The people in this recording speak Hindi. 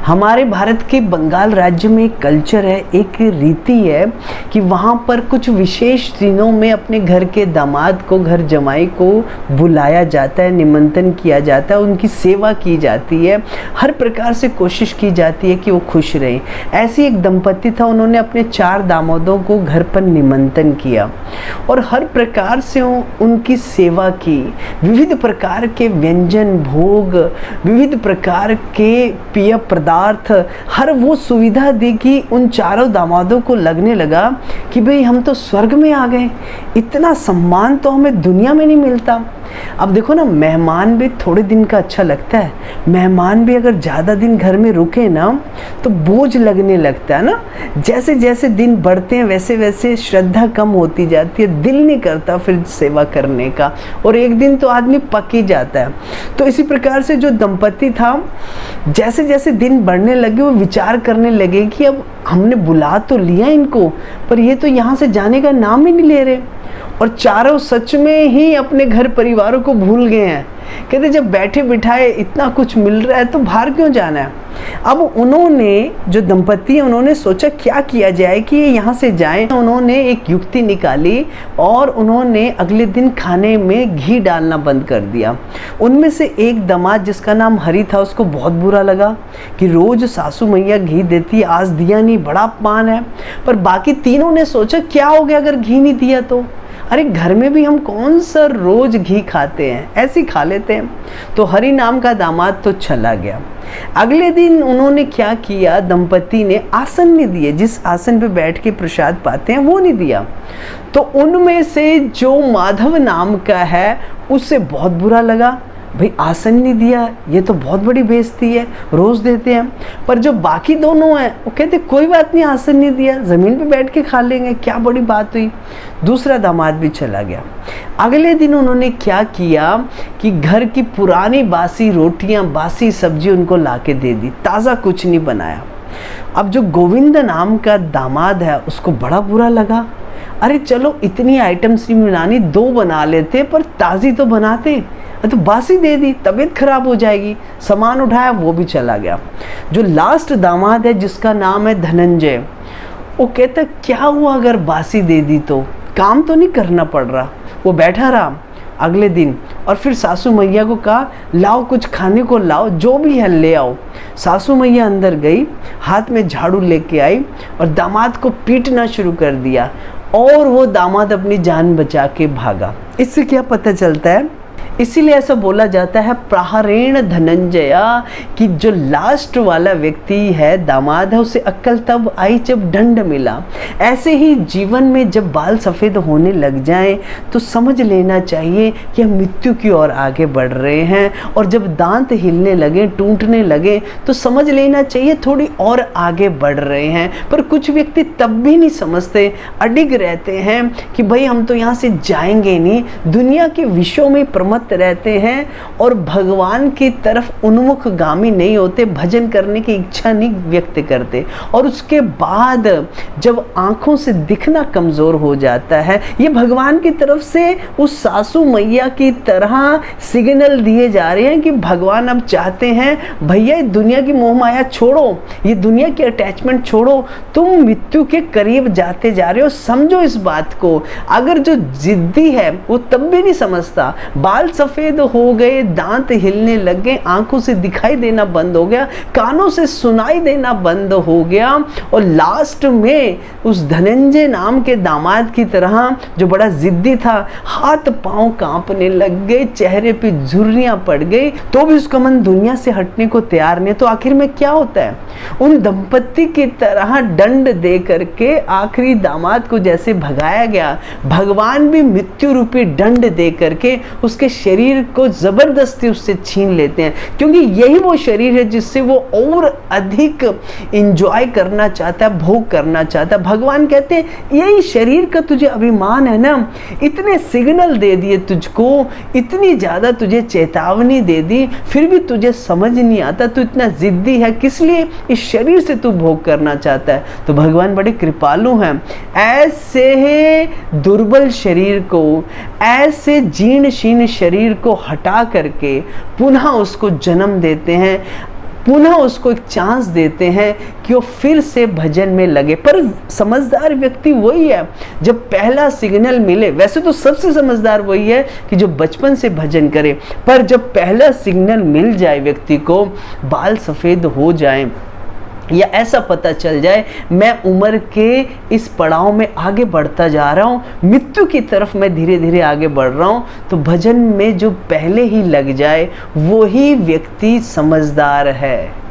हमारे भारत के बंगाल राज्य में एक कल्चर है, एक रीति है कि वहाँ पर कुछ विशेष दिनों में अपने घर के दामाद को, घर जमाई को बुलाया जाता है, निमंत्रण किया जाता है, उनकी सेवा की जाती है, हर प्रकार से कोशिश की जाती है कि वो खुश रहें। ऐसी एक दंपति था, उन्होंने अपने 4 दामादों को घर पर निमंत्रण किया और हर प्रकार से उनकी सेवा की। विविध प्रकार के व्यंजन, भोग, विविध प्रकार के पेय पदार्थ, हर वो सुविधा दी कि उन 4 दामादों को लगने लगा कि भाई हम तो स्वर्ग में आ गए, इतना सम्मान तो हमें दुनिया में नहीं मिलता। अब देखो ना, मेहमान भी थोड़े दिन का अच्छा लगता है, मेहमान भी अगर ज़्यादा दिन घर में रुके ना तो बोझ लगने लगता है ना। जैसे जैसे दिन बढ़ते हैं वैसे वैसे श्रद्धा कम होती जाती है, दिल नहीं करता फिर सेवा करने का, और एक दिन तो आदमी पक ही जाता है। तो इसी प्रकार से जो दंपति था, जैसे जैसे दिन बढ़ने लगे वो विचार करने लगे कि अब हमने बुला तो लिया इनको, पर ये तो यहाँ से जाने का नाम ही नहीं ले रहे, और चारों सच में ही अपने घर परिवारों को भूल गए हैं। कहते जब बैठे बिठाए इतना कुछ मिल रहा है तो बाहर क्यों जाना है। अब उन्होंने, जो दंपति हैं, उन्होंने सोचा क्या किया जाए कि ये यहाँ से जाएं। उन्होंने एक युक्ति निकाली और उन्होंने अगले दिन खाने में घी डालना बंद कर दिया। उनमें से एक दामाद जिसका नाम हरि था, उसको बहुत बुरा लगा कि रोज सासू मैया घी देती, आज दिया नहीं, बड़ा अपमान है। पर बाकी तीनों ने सोचा क्या हो गया अगर घी नहीं दिया तो, अरे घर में भी हम कौन सा रोज घी खाते हैं, ऐसे ही खा लेते हैं। तो हरि नाम का दामाद तो चला गया। अगले दिन उन्होंने क्या किया, दंपति ने आसन नहीं दिए, जिस आसन पे बैठ के प्रसाद पाते हैं वो नहीं दिया। तो उनमें से जो माधव नाम का है उससे बहुत बुरा लगा, भाई आसन नहीं दिया, ये तो बहुत बड़ी बेइज्जती है, रोज देते हैं। पर जो बाकी दोनों हैं वो कहते कोई बात नहीं, आसन नहीं दिया, ज़मीन पे बैठ के खा लेंगे, क्या बड़ी बात हुई। दूसरा दामाद भी चला गया। अगले दिन उन्होंने क्या किया कि घर की पुरानी बासी रोटियां, बासी सब्जी उनको लाके दे दी, ताज़ा कुछ नहीं बनाया। अब जो गोविंद नाम का दामाद है उसको बड़ा बुरा लगा, अरे चलो इतनी आइटम्स नहीं बनानी, 2 बना लेते, पर ताज़ी तो बनाते, तो बासी दे दी, तबीयत खराब हो जाएगी। सामान उठाया, वो भी चला गया। जो लास्ट दामाद है जिसका नाम है धनंजय, वो कहता क्या हुआ अगर बासी दे दी तो, काम तो नहीं करना पड़ रहा। वो बैठा रहा अगले दिन और फिर सासू मैया को कहा लाओ कुछ खाने को लाओ, जो भी है ले आओ। सासू मैया अंदर गई, हाथ में झाड़ू लेके आई और दामाद को पीटना शुरू कर दिया, और वो दामाद अपनी जान बचा के भागा। इससे क्या पता चलता है, इसीलिए ऐसा बोला जाता है प्रहारेण धनंजया, कि जो लास्ट वाला व्यक्ति है, दामाद है, उसे अक्ल तब आई जब दंड मिला। ऐसे ही जीवन में जब बाल सफ़ेद होने लग जाएं तो समझ लेना चाहिए कि हम मृत्यु की ओर आगे बढ़ रहे हैं, और जब दांत हिलने लगे, टूटने लगे, तो समझ लेना चाहिए थोड़ी और आगे बढ़ रहे हैं। पर कुछ व्यक्ति तब भी नहीं समझते, अडिग रहते हैं कि भाई हम तो यहाँ से जाएंगे नहीं, दुनिया के विषयों में प्रमत्त रहते हैं और भगवान की तरफ उन्मुख गामी नहीं होते, भजन करने की इच्छा नहीं व्यक्त करते। और उसके बाद जब आंखों से दिखना कमजोर हो जाता है, ये भगवान की तरफ से उस सासू मैया की तरह सिग्नल दिए जा रहे हैं कि भगवान अब चाहते हैं भैया दुनिया की मोह माया छोड़ो, ये दुनिया की अटैचमेंट छोड़ो, तुम मृत्यु के करीब जाते जा रहे हो, समझो इस बात को। अगर जो जिद्दी है वो तब भी नहीं समझता, बाल सफेद हो गए, दांत हिलने लगे, आंखों से दिखाई देना बंद हो गया, कानों से सुनाई देना बंद हो गया, और लास्ट में उस धनंजय नाम के दामाद की तरह जो बड़ा जिद्दी था, हाथ पांव कांपने लग गए, चेहरे पे झुर्रियां पड़ गई, तो भी उसका मन दुनिया से हटने को तैयार नहीं। तो आखिर में क्या होता है, उन दंपति की तरह दंड दे करके आखिरी दामाद को जैसे भगाया गया, भगवान भी मृत्यु रूपी दंड दे करके उसके शरीर को जबरदस्ती उससे छीन लेते हैं, क्योंकि यही वो शरीर है जिससे वो और अधिक एंजॉय करना चाहता है, भोग करना चाहता है। भगवान कहते हैं यही शरीर का तुझे अभिमान है ना, इतने सिग्नल दे दिए तुझको, इतनी ज्यादा तुझे चेतावनी दे दी, फिर भी तुझे समझ नहीं आता, तू इतना जिद्दी है, किस लिए इस शरीर से तू भोग करना चाहता है। तो भगवान बड़े कृपालु हैं, ऐसे दुर्बल शरीर को, ऐसे जीर्ण शीर्ण शरीर को हटा करके पुनः उसको जन्म देते हैं। पुनः उसको एक चांस देते हैं कि वो फिर से भजन में लगे। पर समझदार व्यक्ति वही है, जब पहला सिग्नल मिले, वैसे तो सबसे समझदार वही है कि जो बचपन से भजन करे, पर जब पहला सिग्नल मिल जाए व्यक्ति को, बाल सफ़ेद हो जाएं या ऐसा पता चल जाए मैं उम्र के इस पड़ाव में आगे बढ़ता जा रहा हूँ, मृत्यु की तरफ मैं धीरे धीरे आगे बढ़ रहा हूँ, तो भजन में जो पहले ही लग जाए वो ही व्यक्ति समझदार है।